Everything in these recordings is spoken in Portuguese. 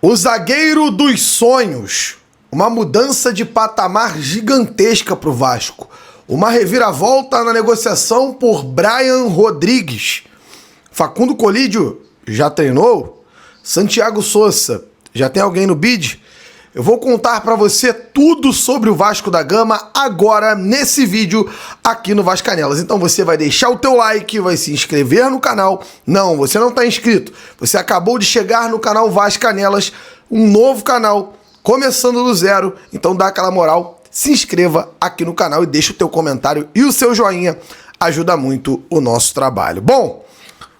O zagueiro dos sonhos. Uma mudança de patamar gigantesca para o Vasco. Uma reviravolta na negociação por Brian Rodrigues. Facundo Colídio já treinou? Santiago Sousa, já tem alguém no bid? Eu vou contar para você tudo sobre o Vasco da Gama agora nesse vídeo aqui no Vascanelas. Então você vai deixar o teu like, vai se inscrever no canal. Não, você não está inscrito. Você acabou de chegar no canal Vascanelas, um novo canal, começando do zero. Então dá aquela moral, se inscreva aqui no canal e deixa o teu comentário e o seu joinha. Ajuda muito o nosso trabalho. Bom,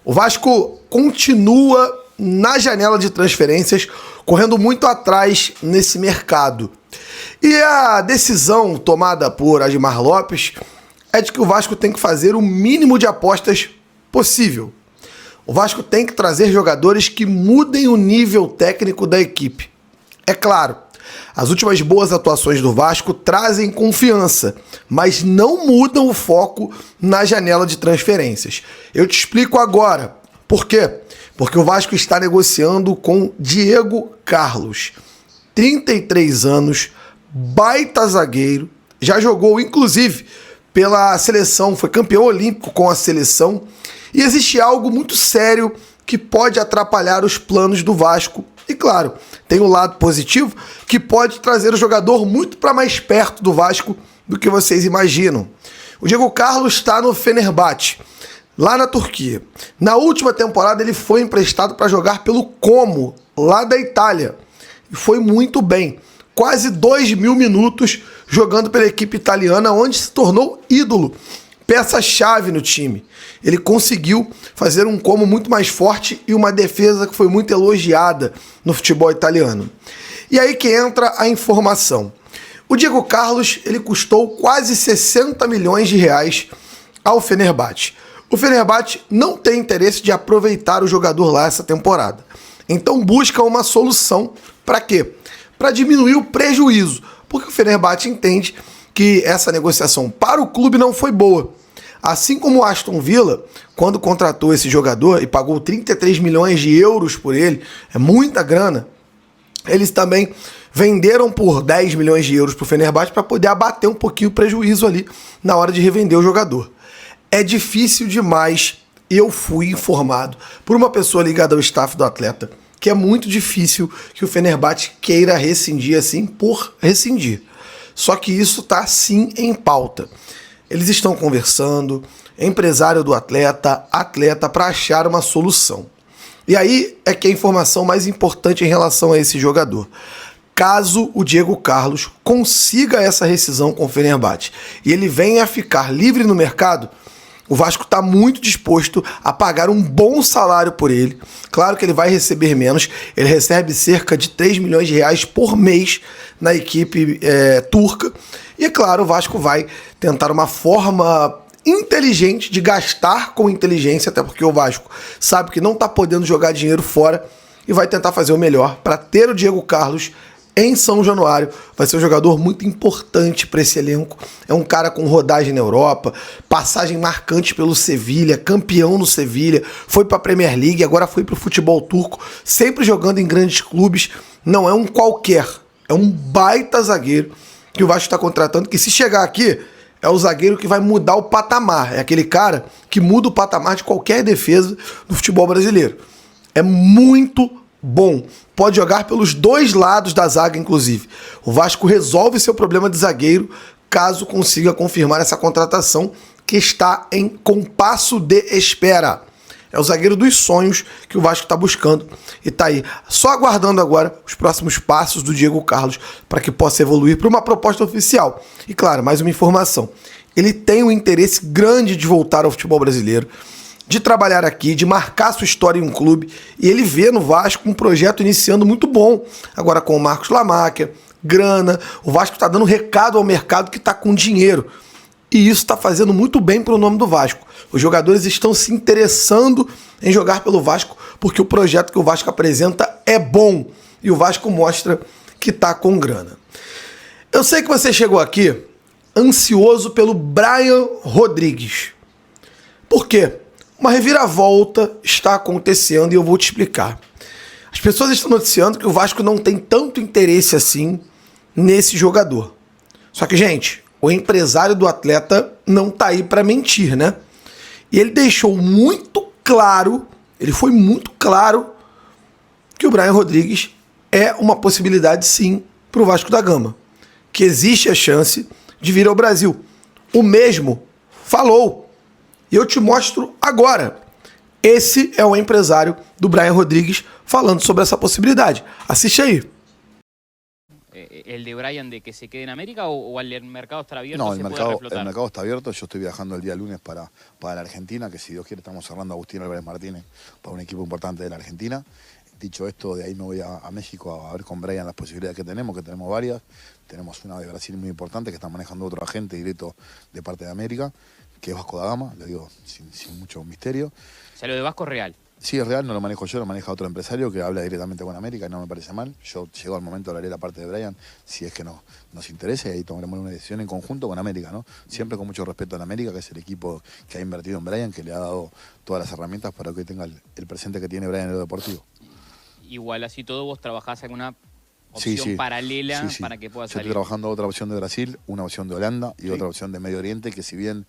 o Vasco continua na janela de transferências, correndo muito atrás nesse mercado. E a decisão tomada por Admar Lopes é de que o Vasco tem que fazer o mínimo de apostas possível. O Vasco tem que trazer jogadores que mudem o nível técnico da equipe. É claro, as últimas boas atuações do Vasco trazem confiança, mas não mudam o foco na janela de transferências. Eu te explico agora. Por quê? Porque o Vasco está negociando com Diego Carlos, 33 anos, baita zagueiro, já jogou inclusive pela seleção, foi campeão olímpico com a seleção, e existe algo muito sério que pode atrapalhar os planos do Vasco. E claro, tem o lado positivo que pode trazer o jogador muito para mais perto do Vasco do que vocês imaginam. O Diego Carlos está no Fenerbahçe, lá na Turquia. Na última temporada ele foi emprestado para jogar pelo Como, lá da Itália. E foi muito bem. Quase 2.000 minutos jogando pela equipe italiana, onde se tornou ídolo, peça-chave no time. Ele conseguiu fazer um Como muito mais forte e uma defesa que foi muito elogiada no futebol italiano. E aí que entra a informação. O Diego Carlos ele custou quase 60 milhões de reais ao Fenerbahçe. O Fenerbahçe não tem interesse de aproveitar o jogador lá essa temporada. Então busca uma solução. Para quê? Para diminuir o prejuízo. Porque o Fenerbahçe entende que essa negociação para o clube não foi boa. Assim como o Aston Villa, quando contratou esse jogador e pagou 33 milhões de euros por ele, é muita grana, eles também venderam por 10 milhões de euros para o Fenerbahçe para poder abater um pouquinho o prejuízo ali na hora de revender o jogador. É difícil demais, eu fui informado por uma pessoa ligada ao staff do atleta, que é muito difícil que o Fenerbahçe queira rescindir assim por rescindir. Só que isso está sim em pauta. Eles estão conversando, empresário do atleta, para achar uma solução. E aí é que a informação mais importante em relação a esse jogador. Caso o Diego Carlos consiga essa rescisão com o Fenerbahçe e ele venha a ficar livre no mercado, o Vasco está muito disposto a pagar um bom salário por ele. Claro que ele vai receber menos. Ele recebe cerca de 3 milhões de reais por mês na equipe turca. E é claro, o Vasco vai tentar uma forma inteligente de gastar com inteligência, até porque o Vasco sabe que não está podendo jogar dinheiro fora e vai tentar fazer o melhor para ter o Diego Carlos em São Januário. Vai ser um jogador muito importante para esse elenco. É um cara com rodagem na Europa, passagem marcante pelo Sevilha, campeão no Sevilha, foi para a Premier League, agora foi para o futebol turco, sempre jogando em grandes clubes. Não é um qualquer, é um baita zagueiro que o Vasco está contratando, que se chegar aqui, é o zagueiro que vai mudar o patamar. É aquele cara que muda o patamar de qualquer defesa do futebol brasileiro. É muito bom. Pode jogar pelos dois lados da zaga, inclusive. O Vasco resolve seu problema de zagueiro caso consiga confirmar essa contratação que está em compasso de espera. É o zagueiro dos sonhos que o Vasco está buscando e está aí só aguardando agora os próximos passos do Diego Carlos para que possa evoluir para uma proposta oficial. E claro, mais uma informação. Ele tem um interesse grande de voltar ao futebol brasileiro, de trabalhar aqui, de marcar sua história em um clube, e ele vê no Vasco um projeto iniciando muito bom, agora com o Marcos Lamáquia, grana, o Vasco está dando recado ao mercado que está com dinheiro, e isso está fazendo muito bem para o nome do Vasco. Os jogadores estão se interessando em jogar pelo Vasco, porque o projeto que o Vasco apresenta é bom, e o Vasco mostra que está com grana. Eu sei que você chegou aqui ansioso pelo Brian Rodrigues. Por quê? Uma reviravolta está acontecendo e eu vou te explicar. As pessoas estão noticiando que o Vasco não tem tanto interesse assim nesse jogador. Só que, gente, o empresário do atleta não tá aí para mentir, né? E ele deixou muito claro, ele foi muito claro que o Brian Rodrigues é uma possibilidade sim para o Vasco da Gama, que existe a chance de vir ao Brasil. O mesmo falou, e eu te mostro agora. Esse é o empresário do Brian Rodrigues falando sobre essa possibilidade. Assiste aí. ¿El de Brian de que se quede en América o el mercado está abierto? No, se el puede reflotar? mercado está abierto. Yo estoy viajando el día lunes para la Argentina, que si Dios quiere estamos cerrando a Agustín Álvarez Martínez para un equipo importante de la Argentina. Dicho esto, de ahí me voy a México a ver con Brian las posibilidades que tenemos varias. Tenemos una de Brasil muy importante que está manejando otro agente directo de parte de América, que es Vasco da Gama, le digo sin mucho misterio. O sea, lo de Vasco es real. Sí, es real, no lo manejo yo, lo maneja otro empresario que habla directamente con América y no me parece mal. Yo llego al momento, hablaré la parte de Brian, si es que nos interesa, y ahí tomaremos una decisión en conjunto con América, ¿no? Siempre con mucho respeto a América, que es el equipo que ha invertido en Brian, que le ha dado todas las herramientas para que tenga el presente que tiene Brian en lo deportivo. Igual así todo, vos trabajás en una opción paralela para que pueda salir. Yo estoy trabajando otra opción de Brasil, una opción de Holanda y otra opción de Medio Oriente, que si bien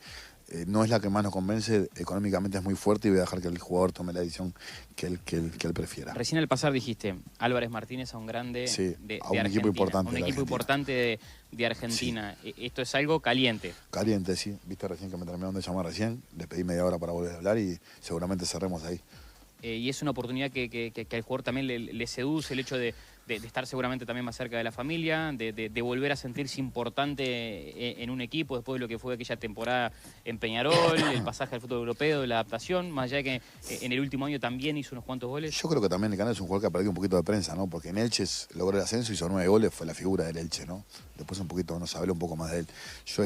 no es la que más nos convence, económicamente es muy fuerte y voy a dejar que el jugador tome la decisión que él prefiera. Recién al pasar dijiste, Álvarez Martínez a un grande de a un Argentina, equipo importante un equipo importante de Argentina. Esto es algo caliente. Caliente, sí. Viste recién que me terminaron de llamar recién, le pedí media hora para volver a hablar y seguramente cerremos ahí. Y es una oportunidad que al jugador también le seduce el hecho de estar seguramente también más cerca de la familia, de volver a sentirse importante en un equipo después de lo que fue aquella temporada en Peñarol, el pasaje al fútbol europeo, la adaptación, más allá de que en el último año también hizo unos cuantos goles. Yo creo que también el Canal es un jugador que ha perdido un poquito de prensa, ¿no? Porque en Elche logró el ascenso, hizo 9 goles, fue la figura del Elche, ¿no? Después un poquito nos habló un poco más de él. Yo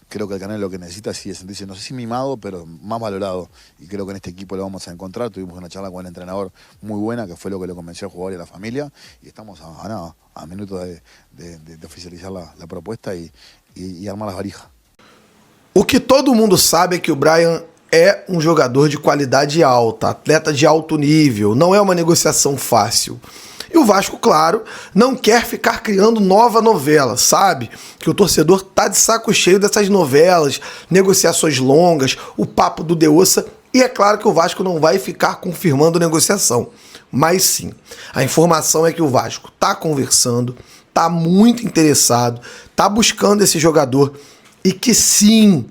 creo que el Canal lo que necesita sí es sentirse, no sé si mimado, pero más valorado. Y creo que en este equipo lo vamos a encontrar. Tuvimos una charla con el entrenador muy buena, que fue lo que lo convenció al jugador y a la familia. Y estamos a minutos de oficializar la propuesta y armar las valijas. O que todo mundo sabe é que o Brian é um jogador de qualidade alta, atleta de alto nível, não é uma negociação fácil. E o Vasco, claro, não quer ficar criando nova novela, sabe? Que o torcedor tá de saco cheio dessas novelas, negociações longas, o papo do Deossa, e é claro que o Vasco não vai ficar confirmando negociação. Mas sim, a informação é que o Vasco tá conversando, tá muito interessado, tá buscando esse jogador e que sim,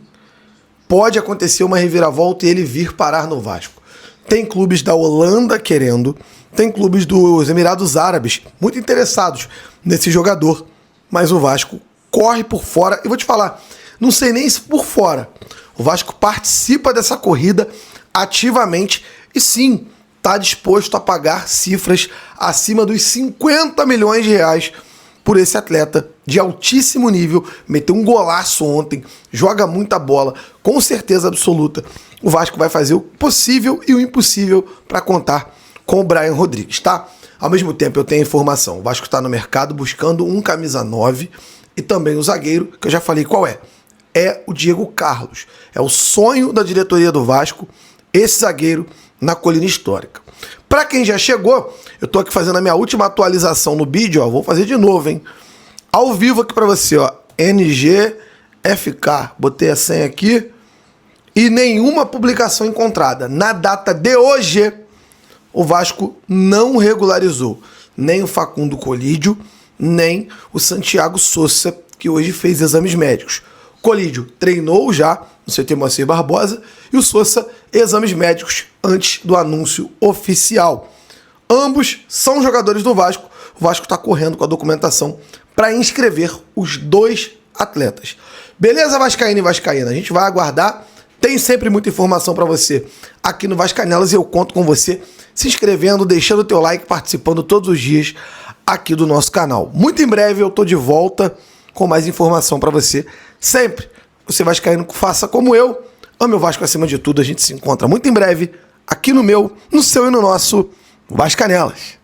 pode acontecer uma reviravolta e ele vir parar no Vasco. Tem clubes da Holanda querendo, tem clubes dos Emirados Árabes muito interessados nesse jogador, mas o Vasco corre por fora. E vou te falar, não sei nem se por fora. O Vasco participa dessa corrida ativamente e sim, está disposto a pagar cifras acima dos 50 milhões de reais por esse atleta de altíssimo nível, meteu um golaço ontem, joga muita bola, com certeza absoluta. O Vasco vai fazer o possível e o impossível para contar com o Brian Rodrigues, tá? Ao mesmo tempo eu tenho informação, o Vasco está no mercado buscando um camisa 9 e também o zagueiro, que eu já falei qual é. É o Diego Carlos. É o sonho da diretoria do Vasco, esse zagueiro na colina histórica. Para quem já chegou, eu tô aqui fazendo a minha última atualização no vídeo, ó, vou fazer de novo, hein? Ao vivo aqui para você, ó, NGFK, botei a senha aqui e nenhuma publicação encontrada. Na data de hoje, o Vasco não regularizou nem o Facundo Colídio, nem o Santiago Sousa, que hoje fez exames médicos. Colídio treinou já no CT Moacir Barbosa e o Sousa exames médicos antes do anúncio oficial. Ambos são jogadores do Vasco. O Vasco está correndo com a documentação para inscrever os dois atletas. Beleza, Vascaíno e Vascaína? A gente vai aguardar. Tem sempre muita informação para você aqui no Vascanelas e eu conto com você se inscrevendo, deixando o teu like, participando todos os dias aqui do nosso canal. Muito em breve eu tô de volta com mais informação para você. Sempre você vascaíno, faça como eu. Ame o Vasco acima de tudo. A gente se encontra muito em breve aqui no meu, no seu e no nosso Vascanelas.